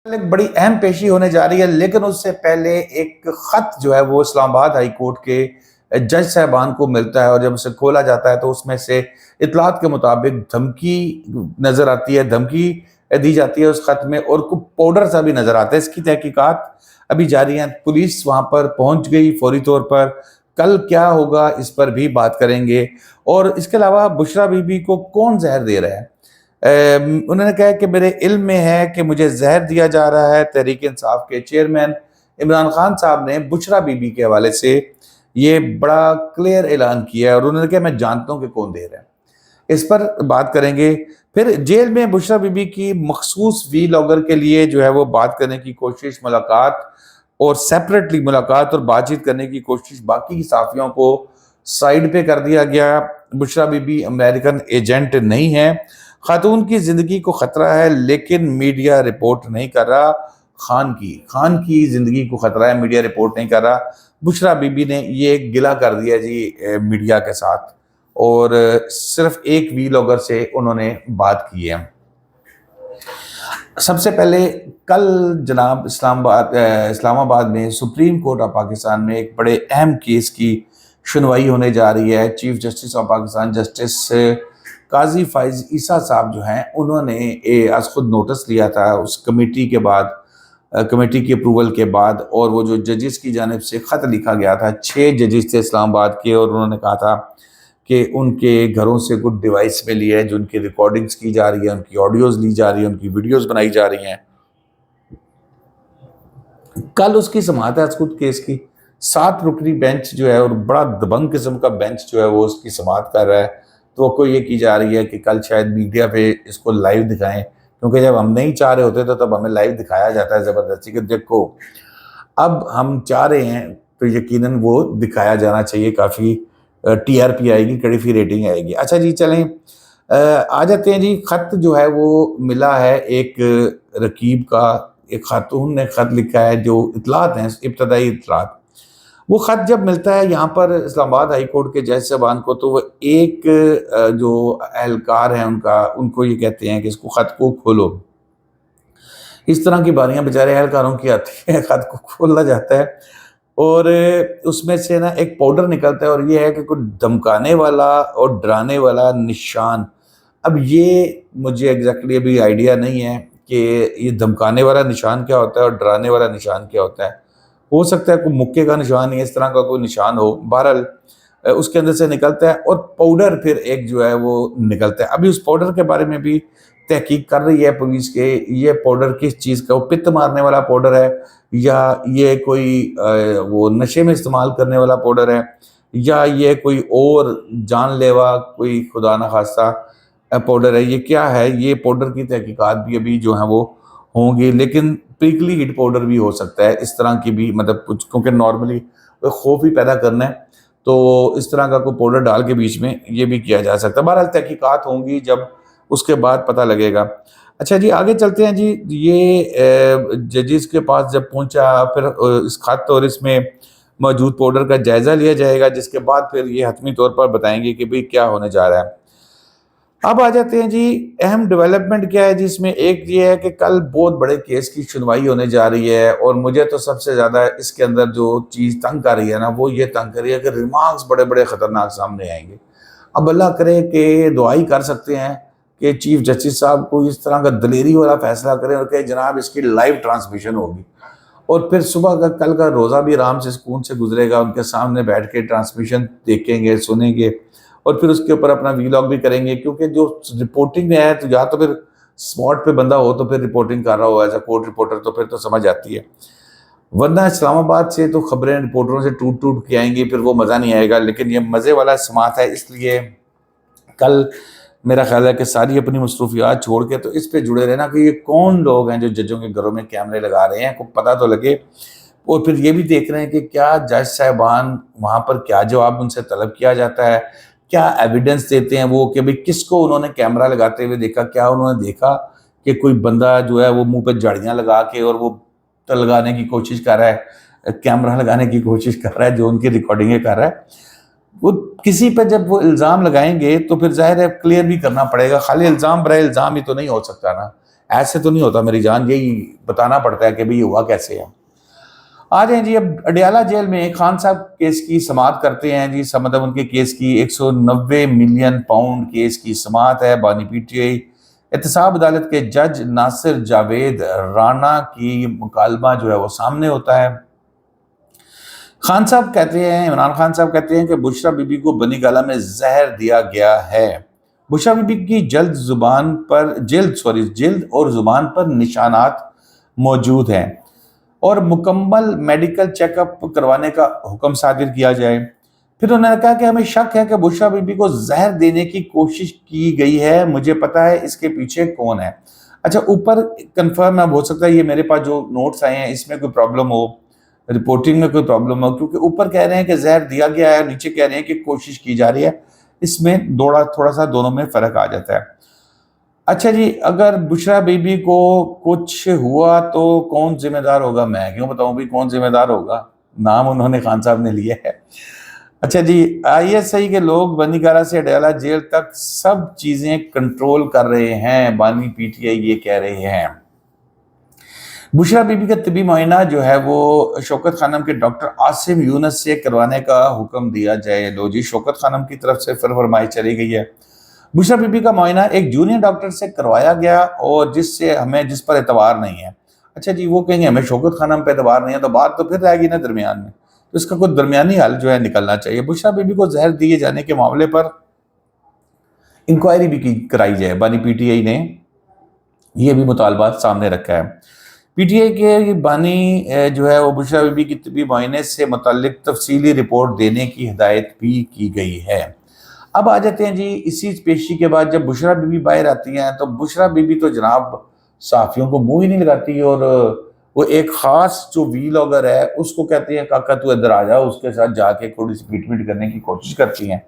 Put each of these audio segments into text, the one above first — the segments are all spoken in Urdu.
ایک بڑی اہم پیشی ہونے جا رہی ہے، لیکن اس سے پہلے ایک خط جو ہے وہ اسلام آباد ہائی کورٹ کے جج صاحبان کو ملتا ہے، اور جب اسے کھولا جاتا ہے تو اس میں سے اطلاعات کے مطابق دھمکی نظر آتی ہے، دھمکی دی جاتی ہے اس خط میں، اور کوئی پاؤڈر سا بھی نظر آتا ہے۔ اس کی تحقیقات ابھی جاری ہیں، پولیس وہاں پر پہنچ گئی فوری طور پر۔ کل کیا ہوگا اس پر بھی بات کریں گے، اور اس کے علاوہ بشریٰ بی بی کو کون زہر دے رہا ہے؟ انہوں نے کہا کہ میرے علم میں ہے کہ مجھے زہر دیا جا رہا ہے۔ تحریک انصاف کے چیئرمین عمران خان صاحب نے بشریٰ بی بی کے حوالے سے یہ بڑا کلیئر اعلان کیا ہے، اور انہوں نے کہا میں جانتا ہوں کہ کون دے رہا ہے۔ اس پر بات کریں گے۔ پھر جیل میں بشریٰ بی بی کی مخصوص وی لاگر کے لیے جو ہے وہ بات کرنے کی کوشش، ملاقات اور سیپریٹلی ملاقات اور بات چیت کرنے کی کوشش، باقی صحافیوں کو سائیڈ پہ کر دیا گیا۔ Bushra Bibi American agent نہیں ہے، خاتون کی زندگی کو خطرہ ہے، لیکن میڈیا رپورٹ نہیں کر رہا۔ خان کی زندگی کو خطرہ ہے، میڈیا رپورٹ نہیں کر رہا۔ بشریٰ بی بی نے یہ گلہ کر دیا جی میڈیا کے ساتھ، اور صرف ایک وی لاگر سے انہوں نے بات کی ہے۔ سب سے پہلے کل جناب اسلام آباد میں سپریم کورٹ آف پاکستان میں ایک بڑے اہم کیس کی سنوائی ہونے جا رہی ہے۔ Chief justice of Pakistan justice قاضی فائز عیسیٰ صاحب جو ہیں، انہوں نے آج خود نوٹس لیا تھا اس کمیٹی کے بعد، کمیٹی کی اپروول کے بعد، اور وہ جو ججز کی جانب سے خط لکھا گیا تھا، 6 ججز تھے اسلام آباد کے، اور انہوں نے کہا تھا کہ ان کے گھروں سے کچھ ڈیوائس ملی ہے جو ان کی ریکارڈنگز کی جا رہی ہے، ان کی آڈیوز لی جا رہی ہیں، ان کی ویڈیوز بنائی جا رہی ہیں۔ کل اس کی سماعت ہے خود کیس کی، 7 رکنی بینچ جو ہے، اور بڑا دبنگ قسم کا بینچ جو ہے وہ اس کی سماعت کر رہا ہے۔ توقع یہ کی جا رہی ہے کہ کل شاید میڈیا پہ اس کو لائیو دکھائیں، کیونکہ جب ہم نہیں چاہ رہے ہوتے تو تب ہمیں لائیو دکھایا جاتا ہے زبردستی، کہ دیکھو اب ہم چاہ رہے ہیں تو یقیناً وہ دکھایا جانا چاہیے۔ کافی ٹی آر پی آئے گی، کڑی فی ریٹنگ آئے گی۔ اچھا جی، چلیں آ جاتے ہیں جی۔ خط جو ہے وہ ملا ہے ایک رقیب کا، ایک خاتون نے خط لکھا ہے، جو اطلاعات ہیں ابتدائی اطلاعات۔ وہ خط جب ملتا ہے یہاں پر اسلام آباد ہائی کورٹ کے جج صاحبان کو، تو وہ ایک جو اہلکار ہیں ان کو یہ کہتے ہیں کہ اس کو خط کو کھولو۔ اس طرح کی باریاں بیچارے اہلکاروں کی آتی ہیں، خط کو کھولا جاتا ہے، اور اس میں سے نا ایک پاؤڈر نکلتا ہے، اور یہ ہے کہ کوئی دھمکانے والا اور ڈرانے والا نشان۔ اب یہ مجھے ایگزیکٹلی ابھی آئیڈیا نہیں ہے کہ یہ دھمکانے والا نشان کیا ہوتا ہے اور ڈرانے والا نشان کیا ہوتا ہے۔ ہو سکتا ہے کوئی مکے کا نشان یا اس طرح کا کوئی نشان ہو، بہرحال اس کے اندر سے نکلتا ہے، اور پاؤڈر پھر ایک جو ہے وہ نکلتا ہے۔ ابھی اس پاؤڈر کے بارے میں بھی تحقیق کر رہی ہے پولیس کے، یہ پاؤڈر کس چیز کا، وہ پت مارنے والا پاؤڈر ہے، یا یہ کوئی وہ نشے میں استعمال کرنے والا پاؤڈر ہے، یا یہ کوئی اور جان لیوا کوئی خدا نخواستہ پاؤڈر ہے، یہ کیا ہے؟ یہ پاؤڈر کی تحقیقات بھی ابھی جو ہیں وہ ہوں گی، لیکن پریکلی ہیٹ پاؤڈر بھی ہو سکتا ہے، اس طرح کی بھی، مطلب کچھ، کیونکہ نارملی خوف ہی پیدا کرنا ہے، تو اس طرح کا کوئی پاؤڈر ڈال کے بیچ میں یہ بھی کیا جا سکتا ہے۔ بہرحال تحقیقات ہوں گی، جب اس کے بعد پتہ لگے گا۔ اچھا جی، آگے چلتے ہیں جی۔ یہ ججز کے پاس جب پہنچا، پھر اس خط اور اس میں موجود پاؤڈر کا جائزہ لیا جائے گا، جس کے بعد پھر یہ حتمی طور پر بتائیں گے کہ بھئی کیا ہونے جا رہا ہے۔ اب آ جاتے ہیں جی، اہم ڈیولپمنٹ کیا ہے، جس میں ایک یہ ہے کہ کل بہت بڑے کیس کی سنوائی ہونے جا رہی ہے، اور مجھے تو سب سے زیادہ اس کے اندر جو چیز تنگ کر رہی ہے نا، وہ یہ تنگ کر رہی ہے کہ ریمارکس بڑے بڑے خطرناک سامنے آئیں گے۔ اب اللہ کرے کہ دعائی کر سکتے ہیں کہ چیف جسٹس صاحب کو اس طرح کا دلیری والا فیصلہ کریں، اور کہ جناب اس کی لائیو ٹرانسمیشن ہوگی، اور پھر صبح کا کل کا روزہ بھی آرام سے سکون سے گزرے گا، ان کے سامنے بیٹھ کے ٹرانسمیشن دیکھیں گے، سنیں گے، اور پھر اس کے اوپر اپنا وی لاگ بھی کریں گے، کیونکہ جو رپورٹنگ میں ہے تو یا تو پھر سپاٹ پہ بندہ ہو تو پھر رپورٹنگ کر رہا ہو ایز اے کورٹ رپورٹر، تو پھر تو سمجھ آتی ہے، ورنہ اسلام آباد سے تو خبریں رپورٹروں سے ٹوٹ ٹوٹ کے آئیں گی، پھر وہ مزہ نہیں آئے گا۔ لیکن یہ مزے والا سماعت ہے، اس لیے کل میرا خیال ہے کہ ساری اپنی مصروفیات چھوڑ کے تو اس پہ جڑے رہنا کہ یہ کون لوگ ہیں جو ججوں کے گھروں میں کیمرے لگا رہے ہیں، کو پتہ تو لگے، اور پھر یہ بھی دیکھ رہے ہیں کہ کیا جج صاحبان وہاں پر کیا جواب ان سے طلب کیا جاتا ہے، کیا ایویڈنس دیتے ہیں وہ، کہ بھئی کس کو انہوں نے کیمرہ لگاتے ہوئے دیکھا، کیا انہوں نے دیکھا کہ کوئی بندہ جو ہے وہ منہ پہ جھاڑیاں لگا کے اور وہ لگانے کی کوشش کر رہا ہے، کیمرہ لگانے کی کوشش کر رہا ہے، جو ان کی ریکارڈنگیں کر رہا ہے۔ وہ کسی پہ جب وہ الزام لگائیں گے تو پھر ظاہر ہے کلیئر بھی کرنا پڑے گا، خالی الزام برائے الزام ہی تو نہیں ہو سکتا نا، ایسے تو نہیں ہوتا میری جان، یہی بتانا پڑتا ہے کہ بھئی یہ ہوا کیسے ہے۔ آ جائیں جی، اب اڈیالہ جیل میں خان صاحب کیس کی سماعت کرتے ہیں جی، مطلب ان کے کیس کی 190 ملین پاؤنڈ کیس کی سماعت ہے بانی پی ٹی آئی احتساب عدالت کے جج ناصر جاوید رانا کی مکالمہ جو ہے وہ سامنے ہوتا ہے۔ خان صاحب کہتے ہیں، عمران خان صاحب کہتے ہیں کہ بشرا بی بی کو بنی گالہ میں زہر دیا گیا ہے۔ بشرا بی بی کی جلد اور زبان پر نشانات موجود ہیں اور مکمل میڈیکل چیک اپ کروانے کا حکم صادر کیا جائے۔ پھر انہوں نے کہا کہ ہمیں شک ہے کہ بشرا بی بی کو زہر دینے کی کوشش کی گئی ہے، مجھے پتا ہے اس کے پیچھے کون ہے۔ اچھا، اوپر کنفرم اب ہو سکتا ہے یہ میرے پاس جو نوٹس آئے ہیں اس میں کوئی پرابلم ہو، رپورٹنگ میں کوئی پرابلم ہو، کیونکہ اوپر کہہ رہے ہیں کہ زہر دیا گیا ہے، نیچے کہہ رہے ہیں کہ کوشش کی جا رہی ہے، اس میں تھوڑا سا دونوں میں فرق آ جاتا ہے۔ اچھا جی، اگر بشرا بی بی کو کچھ ہوا تو کون ذمہ دار ہوگا؟ میں کیوں بتاؤں بھی کون ذمہ دار ہوگا، نام انہوں نے خان صاحب نے لیا ہے۔ اچھا جی، ISI کے لوگ بنی گالہ سے اڈیالہ جیل تک سب چیزیں کنٹرول کر رہے ہیں، بانی PTI یہ کہہ رہے ہیں۔ بشرا بی بی کا طبی معائنہ جو ہے وہ شوکت خانم کے ڈاکٹر عاصم یونس سے کروانے کا حکم دیا جائے۔ لو جی، شوکت خانم کی طرف سے فرمائش چلی گئی ہے۔ بشرا بی بی کا معائنہ ایک جونیئر ڈاکٹر سے کروایا گیا اور جس پر اعتبار نہیں ہے۔ اچھا جی، وہ کہیں گے ہمیں شوکت خانم پہ اعتبار نہیں ہے، تو بات تو پھر رہ گی نا درمیان میں، تو اس کا کوئی درمیانی حل جو ہے نکلنا چاہیے۔ بشرا بی بی کو زہر دیے جانے کے معاملے پر انکوائری بھی کرائی جائے، بانی PTI نے یہ بھی مطالبات سامنے رکھا ہے۔ PTI کے بانی جو ہے وہ بشرا بی بی کی طبی معائنے سے متعلق تفصیلی رپورٹ دینے کی ہدایت بھی کی گئی ہے۔ اب آ جاتے ہیں جی، اسی پیشی کے بعد جب بشرا بی بی باہر آتی ہیں تو بشرا بی بی تو جناب صحافیوں کو منہ ہی نہیں لگاتی، اور وہ ایک خاص جو ویلاگر ہے اس کو کہتے ہیں کاکا تو ادھر آ جا، اس کے ساتھ جا کے تھوڑی سی پیٹ پیٹ کرنے کی کوشش کرتی ہیں۔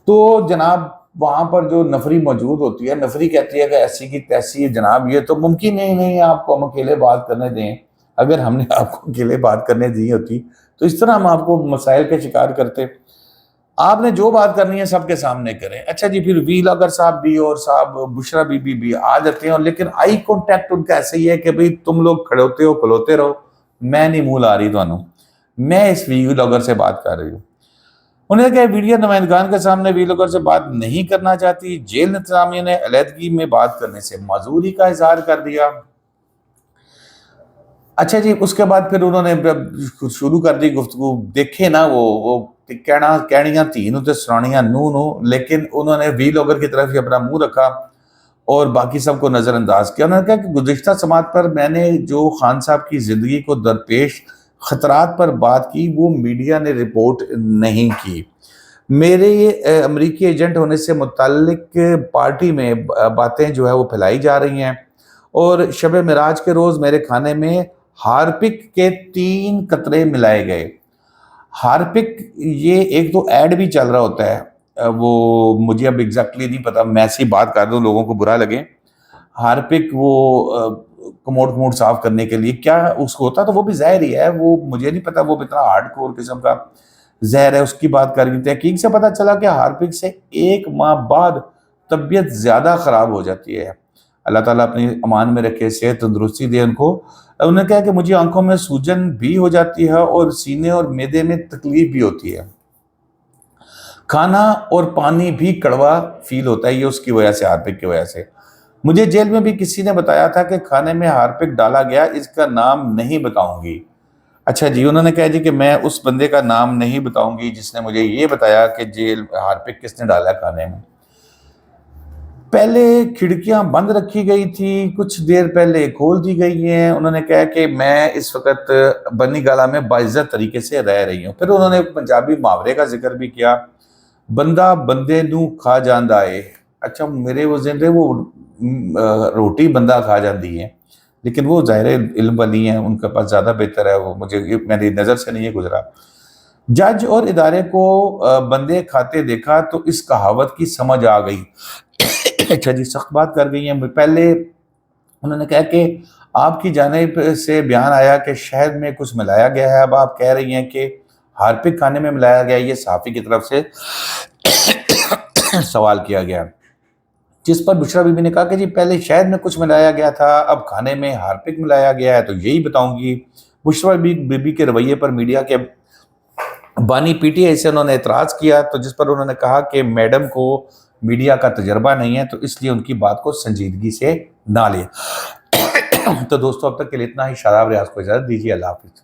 تو جناب وہاں پر جو نفری موجود ہوتی ہے، نفری کہتی ہے کہ ایسی کی تیسی، جناب یہ تو ممکن ہی نہیں آپ کو ہم اکیلے بات کرنے دیں، اگر ہم نے آپ کو اکیلے بات کرنے دی ہوتی تو اس طرح ہم آپ کو مسائل کا شکار کرتے۔ آپ نے جو بات کرنی ہے سب کے سامنے کریں۔ اچھا جی، پھر ویلاگر صاحب بھی اور صاحب بشرا بی بی بھی آ جاتے ہیں، اور لیکن آئی کانٹیکٹ ان کا ایسا ہی ہے کہ بھئی تم لوگ کھڑوتے ہو کھلوتے رہو، میں نہیں منہ لا رہی تو میں اس ویلاگر سے بات کر رہی ہوں۔ انہوں نے کہا میڈیا نمائندگان کے سامنے ویلاگر سے بات نہیں کرنا چاہتی۔ جیل انتظامیہ نے علیحدگی میں بات کرنے سے معذوری کا اظہار کر دیا۔ اچھا جی، اس کے بعد پھر انہوں نے شروع کر دی گفتگو۔ دیکھے نا وہ کہنیاں تین تے سنانیاں نو، لیکن انہوں نے ویلاگر کی طرف ہی اپنا منہ رکھا اور باقی سب کو نظر انداز کیا۔ انہوں نے کہا کہ گزشتہ سماعت پر میں نے جو خان صاحب کی زندگی کو درپیش خطرات پر بات کی وہ میڈیا نے رپورٹ نہیں کی۔ میرے امریکی ایجنٹ ہونے سے متعلق پارٹی میں باتیں جو ہے وہ پھیلائی جا رہی ہیں، اور شب معراج کے روز میرے کھانے میں ہارپک کے 3 قطرے ملائے گئے۔ ہارپک یہ ایک تو ایڈ بھی چل رہا ہوتا ہے، وہ مجھے اب ایگزیکٹلی نہیں پتا، میں ایسی بات کر دوں لوگوں کو برا لگے۔ ہارپک وہ کموڈ صاف کرنے کے لیے کیا اس کو ہوتا، تو وہ بھی زہر ہی ہے، وہ مجھے نہیں پتا وہ اتنا ہارڈ کور قسم کا زہر ہے، اس کی بات کر گئی۔ تحقیق سے پتا چلا کہ ہارپک سے 1 ماہ بعد طبیعت زیادہ خراب ہو جاتی ہے۔ اللہ تعالیٰ اپنی امان میں رکھے، صحت تندرستی دے ان کو۔ انہوں نے کہا کہ مجھے آنکھوں میں سوجن بھی ہو جاتی ہے اور سینے اور معدے میں تکلیف بھی ہوتی ہے، کھانا اور پانی بھی کڑوا فیل ہوتا ہے، یہ اس کی وجہ سے، ہارپک کی وجہ سے۔ مجھے جیل میں بھی کسی نے بتایا تھا کہ کھانے میں ہارپک ڈالا گیا، اس کا نام نہیں بتاؤں گی۔ اچھا جی، انہوں نے کہا جی کہ میں اس بندے کا نام نہیں بتاؤں گی جس نے مجھے یہ بتایا کہ جیل ہارپک کس نے ڈالا کھانے میں۔ پہلے کھڑکیاں بند رکھی گئی تھی، کچھ دیر پہلے کھول دی گئی ہیں۔ انہوں نے کہا کہ میں اس وقت بنی گالہ میں باعزت طریقے سے رہ رہی ہوں۔ پھر انہوں نے پنجابی محاورے کا ذکر بھی کیا، بندہ بندے نو کھا جاندہ ہے۔ اچھا، میرے وہ ذہن تھے وہ روٹی بندہ کھا جاندی ہے، لیکن وہ ظاہر علم والی ہیں، ان کے پاس زیادہ بہتر ہے، وہ مجھے میری نظر سے نہیں گزرا۔ جج اور ادارے کو بندے کھاتے دیکھا تو اس کہاوت کی سمجھ آ گئی۔ اچھا جی، سخت بات کر گئی ہیں۔ پہلے انہوں نے کہا کہ آپ کی جانب سے بیان آیا کہ شہد میں کچھ ملایا گیا ہے، اب آپ کہہ رہی ہیں کہ ہارپک کھانے میں ملایا گیا، یہ صحافی کی طرف سے سوال کیا گیا۔ جس پر بشرا بی بی نے کہا کہ جی پہلے شہد میں کچھ ملایا گیا تھا، اب کھانے میں ہارپک ملایا گیا ہے تو یہی بتاؤں گی۔ بشرا بی بی کے رویے پر میڈیا کے بانی پی ٹی آئی سے انہوں نے اعتراض کیا، تو جس پر انہوں نے کہا کہ میڈم کو میڈیا کا تجربہ نہیں ہے تو اس لیے ان کی بات کو سنجیدگی سے نہ لیں۔ تو دوستو اب تک کے لیے اتنا ہی، شاداب ریاض کو اجازت دیجیے، اللہ حافظ۔